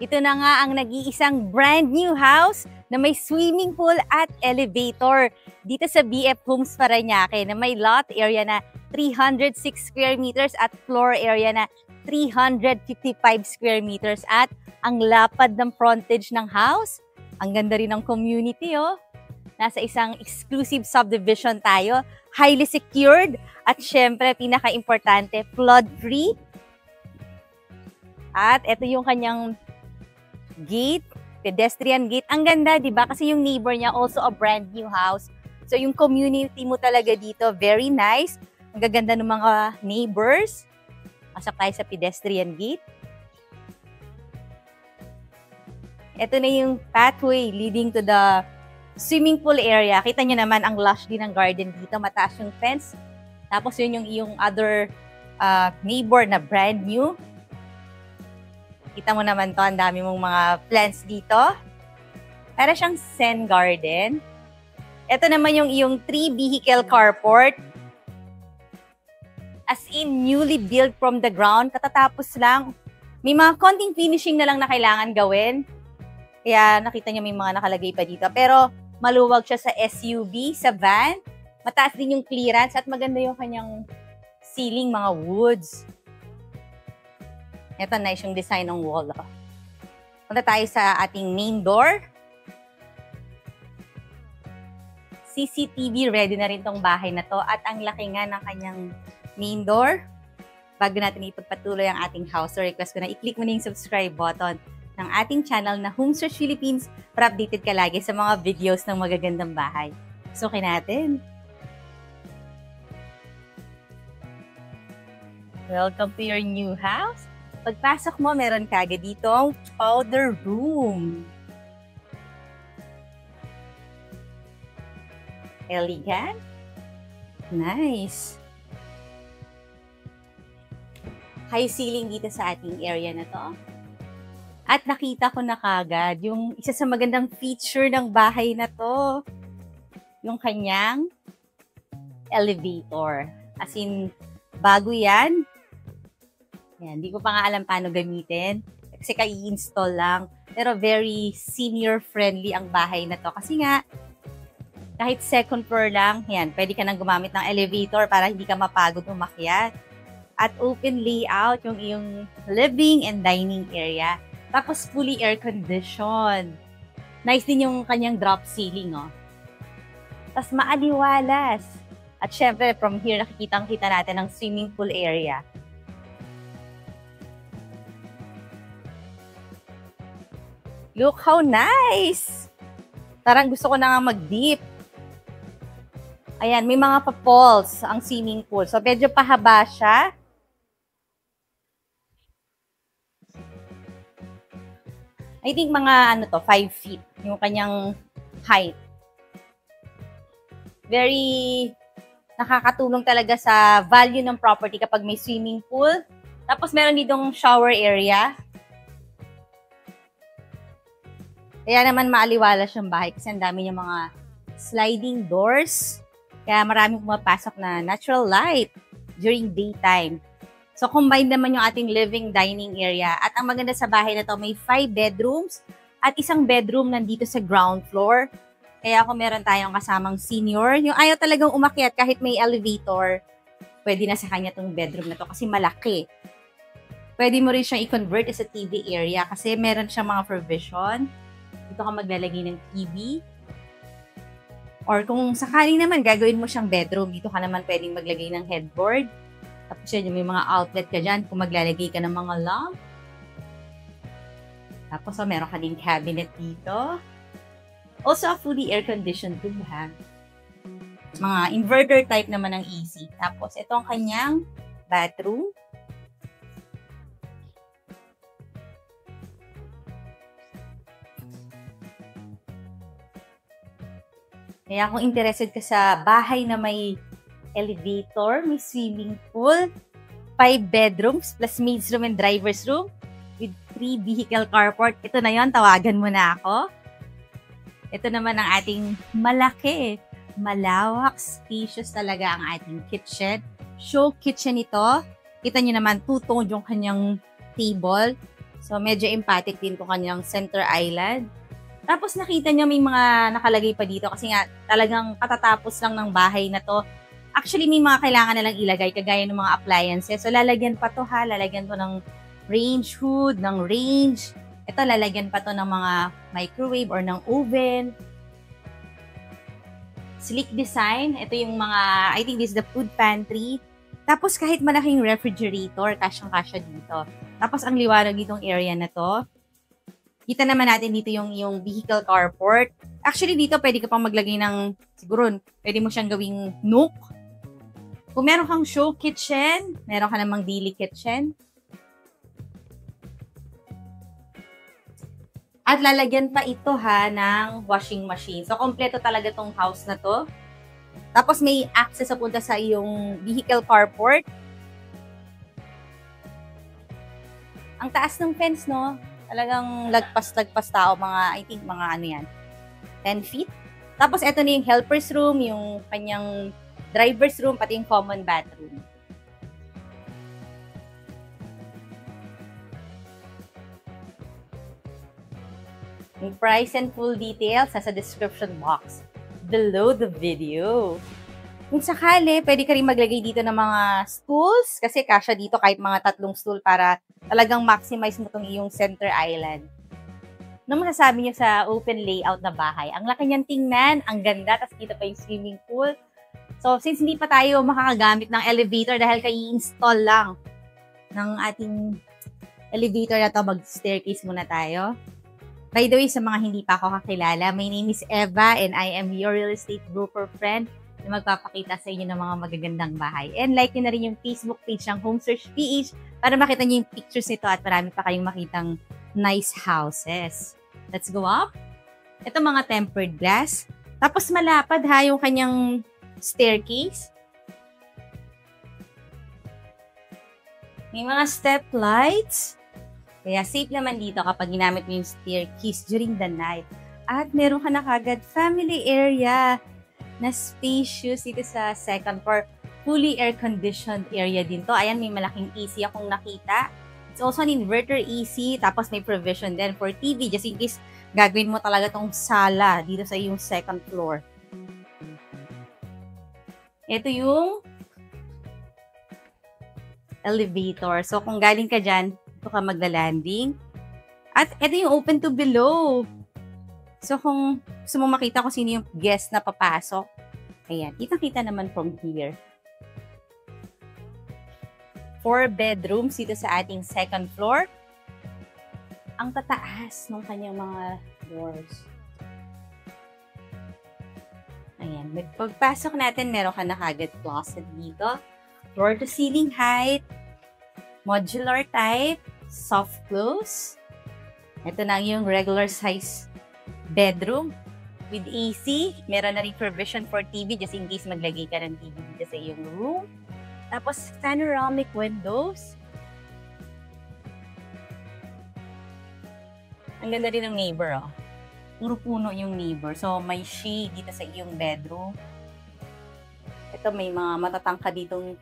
Ito na nga ang nag-iisang brand new house na may swimming pool at elevator dito sa BF Homes Parañaque na may lot area na 306 square meters at floor area na 355 square meters at ang lapad ng frontage ng house. Ang ganda rin ng community, oh. Nasa isang exclusive subdivision tayo, highly secured at syempre pinaka-importante, flood-free. At ito yung kanyang gate, pedestrian gate. Ang ganda, di ba? Kasi yung neighbor niya also a brand new house. So yung community mo talaga dito, very nice. Ang gaganda ng mga neighbors. Pasok tayo sa pedestrian gate. Ito na yung pathway leading to the swimming pool area. Kita nyo naman ang lush din ng garden dito. Mataas yung fence. Tapos yun yung iyong other neighbor na brand new. Kita mo naman to, ang dami mong mga plants dito. Para siyang Zen garden. Ito naman yung iyong 3-vehicle carport. As in, newly built from the ground. Katatapos lang. May mga konting finishing na lang na kailangan gawin. Kaya nakita niyo may mga nakalagay pa dito. Pero maluwag siya sa SUV, sa van. Mataas din yung clearance at maganda yung kanyang ceiling, mga woods. Ito, nice yung design ng wall. Punta tayo sa ating main door. CCTV ready na rin tong bahay na to. At ang laki nga ng kanyang main door. Bago natin ipagpatuloy ang ating house, so request ko na i-click mo na yung subscribe button ng ating channel na Home Search Philippines para updated ka lagi sa mga videos ng magagandang bahay. Sukin natin. Welcome to your new house. Pagpasok mo, meron ka agad ditong powder room. Elegant. Nice. High ceiling dito sa ating area na to. At nakita ko na kagad yung isa sa magandang feature ng bahay na to. Yung kanyang elevator. As in, bago yan. Yan, hindi ko pa nga alam paano gamitin. Kasi i-install lang. Pero very senior-friendly ang bahay na to. Kasi nga, kahit second floor lang, yan, pwede ka nang gumamit ng elevator para hindi ka mapagod umakyat. At open layout yung iyong living and dining area. Tapos fully air-conditioned. Nice din yung kanyang drop ceiling, oh. Tapos maaliwalas. At syempre, from here, nakikita natin ang swimming pool area. Look how nice! Parang gusto ko na nga mag-dip. Ayan, may mga pa-falls ang swimming pool. So, medyo pahaba siya. I think mga 5 feet yung kanyang height. Very nakakatulong talaga sa value ng property kapag may swimming pool. Tapos meron ditong shower area. Kaya naman maaliwalas yung bahay kasi ang dami niyang mga sliding doors. Kaya maraming pumapasok na natural light during daytime. So, combined naman yung ating living dining area. At ang maganda sa bahay na to, may 5 bedrooms at isang bedroom nandito sa ground floor. Kaya kung meron tayong kasamang senior, yung ayaw talagang umakyat kahit may elevator, pwede na sa kanya tong bedroom na to kasi malaki. Pwede mo rin siyang i-convert sa TV area kasi meron siyang mga provision. Dito ka maglalagay ng TV. Or kung sakaling naman gagawin mo siyang bedroom, dito ka naman pwedeng maglagay ng headboard. Tapos yun, may mga outlet ka dyan kung maglalagay ka ng mga lamp. Tapos meron ka din cabinet dito. Also, a fully air-conditioned room, ha? Mga inverter type naman ng AC. Tapos, ito ang kanyang bathroom. Kaya kung interested ka sa bahay na may elevator, may swimming pool, 5 bedrooms plus maid's room and driver's room with 3-vehicle carport, ito na yon, tawagan mo na ako. Ito naman ang ating malaki, malawak, spacious talaga ang ating kitchen. Show kitchen ito. Kita nyo naman, two-toned yung kanyang table. So, medyo emphatic din po kanyang center island. Tapos, nakita niyo may mga nakalagay pa dito kasi nga talagang katatapos lang ng bahay na to. Actually, may mga kailangan na lang ilagay kagaya ng mga appliances. So, lalagyan pa to ha. Lalagyan to ng range hood, ng range. Ito, lalagyan pa to ng mga microwave or ng oven. Sleek design. Ito yung mga, I think this is the food pantry. Tapos kahit malaking refrigerator, kasyang-kasya dito. Tapos ang liwanag ditong area na to. Kita naman natin dito yung vehicle carport. Actually dito pwede ka pang maglagay ng, siguro, pwede mo siyang gawing nook. Kung meron kang show kitchen, meron ka namang daily kitchen. At lalagyan pa ito ha ng washing machine. So, kompleto talaga tong house na to. Tapos may access sa punta sa iyong vehicle carport. Ang taas ng fence, no? Talagang lagpas-lagpas tao. I think mga ano yan, 10 feet. Tapos ito na yung helper's room, yung kanyang driver's room, pati yung common bathroom. Yung price and full details sa description box below the video. Kung sakali, pwede ka rin maglagay dito ng mga stools kasi kasya dito kahit mga 3 stool para talagang maximize mo itong iyong center island. Ano masasabi niyo sa open layout na bahay? Ang laki niyang tingnan, ang ganda, tapos dito pa yung swimming pool. So, since hindi pa tayo makakagamit ng elevator dahil i-install lang ng ating elevator na to, mag-staircase muna tayo. By the way, sa mga hindi pa ako kakilala, my name is Eva and I am your real estate broker friend na magpapakita sa inyo ng mga magagandang bahay. And like nyo na rin yung Facebook page ng Home Search PH para makita nyo yung pictures nito at marami pa kayong makitang nice houses. Let's go up. Ito mga tempered glass. Tapos malapad ha yung kanyang staircase. May mga step lights. Kaya safe naman dito kapag ginamit mo yung staircase during the night. At meron ka na kagad family area na spacious dito sa second floor. Fully air-conditioned area din to. Ayan, may malaking AC akong nakita. It's also an inverter AC. Tapos may provision din for TV just in case gagawin mo talaga tong sala dito sa yung second floor. Ito yung elevator. So kung galing ka dyan, ito ka magla-landing. At ito yung open to below. So, kung gusto mo makita kung sino yung guest na papasok, ayan, kitang-kita naman from here. 4 bedrooms dito sa ating second floor. Ang tataas ng kanyang mga doors. Ayan, pagpasok natin, meron ka na kagad closet dito. Floor to ceiling height. Modular type, soft close. Ito na yung regular size bedroom with AC. Meron na rin provision for TV just in case maglagay ka ng TV dito sa iyong room. Tapos panoramic windows. Ang ganda rin ng neighbor, oh. Puro puno yung neighbor. So may shade dito sa iyong bedroom. Ito may mga matatangka ditong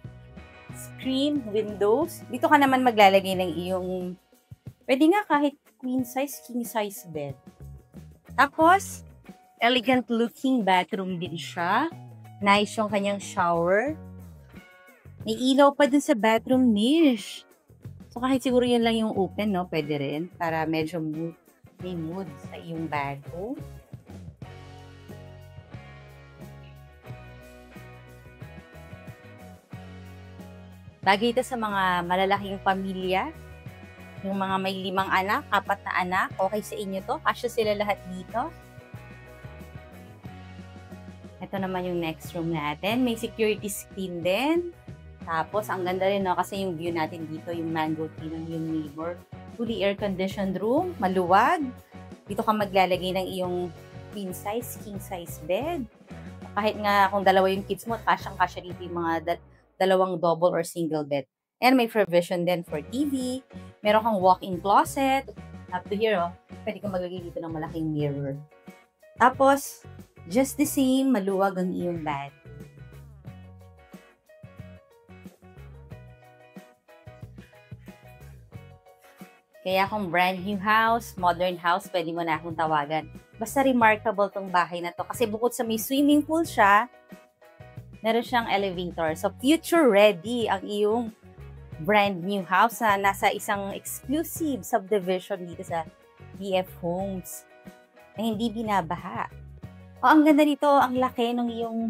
screen, windows. Dito ka naman maglalagay ng iyong, pwede nga kahit queen size, king size bed. Tapos, elegant looking bathroom din siya. Nice yung kanyang shower. May ilaw pa dun sa bathroom niche. So, kahit siguro yan lang yung open, no? Pwede rin. Para medyo may mood sa iyong bathroom. Bagay ito sa mga malalaking pamilya. Yung mga may 5 anak, 4 na anak. Okay sa inyo to. Kasya sila lahat dito. Ito naman yung next room natin. May security screen din. Tapos, ang ganda rin, no? Kasi yung view natin dito, yung mango tree ng yung neighbor. Fully air-conditioned room. Maluwag. Dito ka maglalagay ng iyong queen size, king size bed. Kahit nga kung dalawa yung kids mo, kasyang-kasya dito yung mga dalawang double or single bed. And may provision din for TV. Meron kang walk-in closet. Up to here, oh. Pwede kang maglagay dito ng malaking mirror. Tapos, just the same, maluwag ang iyong bed. Kaya kung brand new house, modern house, pwede mo na akong tawagan. Basta remarkable tong bahay na to. Kasi bukod sa may swimming pool siya, meron siyang elevator. So, future ready ang iyong brand new house na nasa isang exclusive subdivision dito sa BF Homes na hindi binabaha. O, ang ganda nito, ang laki ng iyong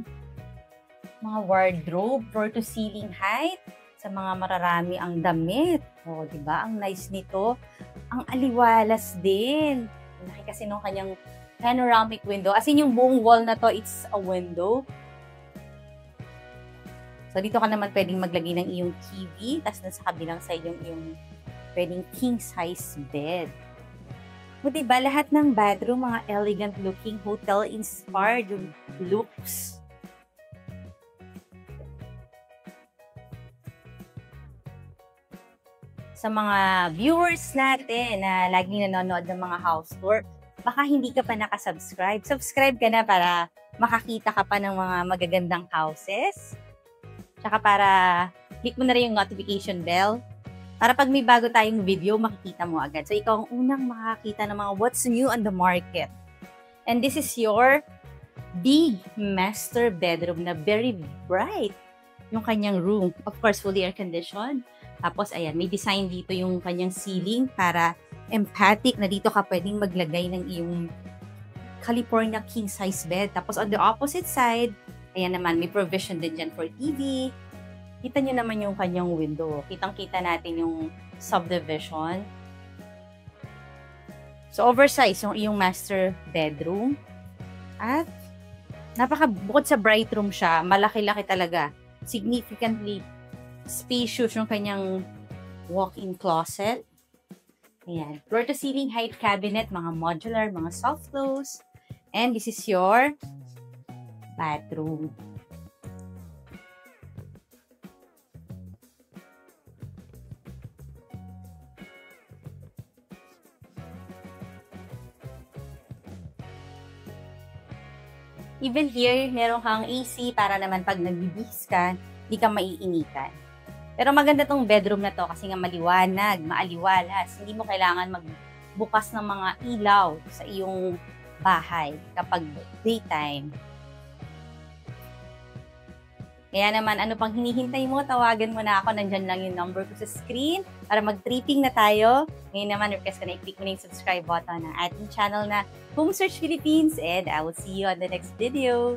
mga wardrobe, floor to ceiling height, sa mga mararami ang damit. O, di ba? Ang nice nito. Ang aliwalas din. Laki kasi nung kanyang panoramic window. As in, yung buong wall na to, it's a window. So, dito ka naman pwedeng maglagay ng iyong TV. Tapos, nasa kabilang side yung iyong pwedeng king-size bed. O, diba? Lahat ng bedroom, mga elegant-looking, hotel-inspired yung looks. Sa mga viewers natin na laging nanonood ng mga house tour, baka hindi ka pa nakasubscribe. Subscribe ka na para makakita ka pa ng mga magagandang houses. Tsaka para click mo na rin yung notification bell. Para pag may bago tayong video, makikita mo agad. So, ikaw ang unang makakita ng mga what's new on the market. And this is your big master bedroom na very bright. Yung kanyang room. Of course, fully air-conditioned. Tapos, ayan, may design dito yung kanyang ceiling para emphatic na dito ka pwedeng maglagay ng iyong California king-size bed. Tapos, on the opposite side, ayan naman, may provision din dyan for TV. Kita nyo naman yung kanyang window. Kitang-kita natin yung subdivision. So, oversized yung iyong master bedroom. At, bukod sa bright room siya, malaki-laki talaga. Significantly spacious yung kanyang walk-in closet. Ayan. Floor to ceiling height cabinet, mga modular, mga soft close. And this is your bathroom. Even here, meron kang AC para naman pag nagbibihis ka, di ka maiinitan. Pero maganda tong bedroom na to kasi nga maliwanag, maaliwalas. Hindi mo kailangan magbukas ng mga ilaw sa iyong bahay kapag daytime. Kaya naman, ano pang hinihintay mo, tawagan mo na ako. Nandyan lang yung number ko sa screen para mag-tripping na tayo. Ngayon naman, request ko na i-click mo na yung subscribe button ng ating channel na Home Search Philippines, and I will see you on the next video.